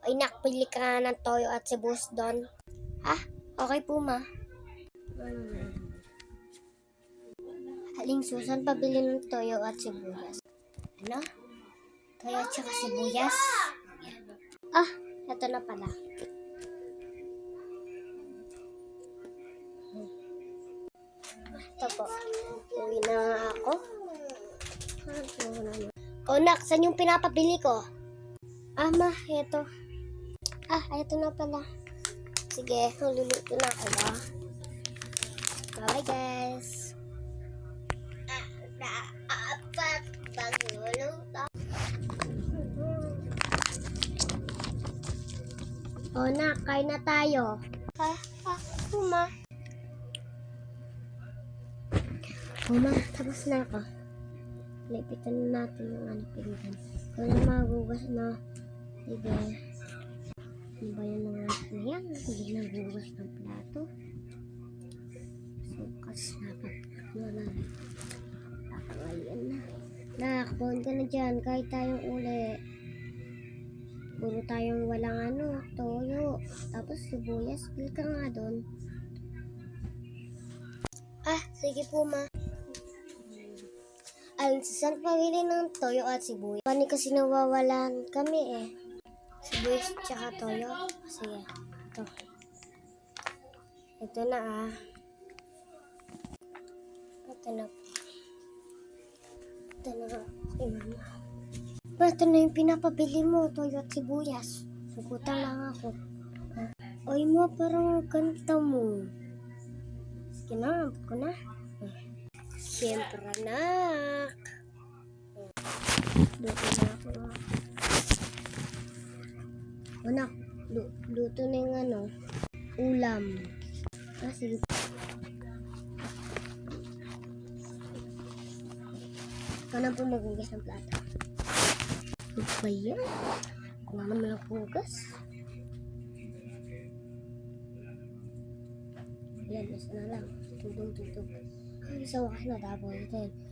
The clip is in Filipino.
Ay, nakpili ka ng toyo at sibuyas doon. Ah, okay po, ma. Aling Susan, pabili ng toyo at sibuyas. Ano? Toyo at saka sibuyas? Ah, ito na pala. Ito po. Uwi na nga ako. O, nak, saan yung pinapabili ko? Ah, ma, ito. Ah, ito na pala. Sige, luluto na ako ba? Bye guys. Dapat magluluto. O na, kain na tayo. Uma. Uma, tapos na ako. Lipitan na natin yung pinggan. Kung na magugas na. Sige. Ano ba yung mga na yan? Hindi nagugas ng plato. Sukas na pa. Wala na. Nakakalian na. Nakakapon ka na dyan. Kahit tayong uli. Puro tayong walang toyo. Tapos sibuyas. Pili ka nga doon. Ah, sige po ma. Saan pabili ng toyo at sibuyas? Paano kasi nawawalan kami eh. Sibuyas tsaka toyo. Sige. Ito. Ito na ah. Ito na. Ito na. Ay, mama. Ito na yung pinapabili mo, toyo at sibuyas. Sugutan lang ako. Ay mo, parang kanta mo. Sige na, abot ko na. Siyempre anak. Luto na ako. Anak, luto na yung ulam. Ah, sige. Ikaw na po maghugas ng plato. Ano ba yan? Kung naman ang hugas. Yan, nasa na lang. Tutog. Ay, sa wakas na tapos ito.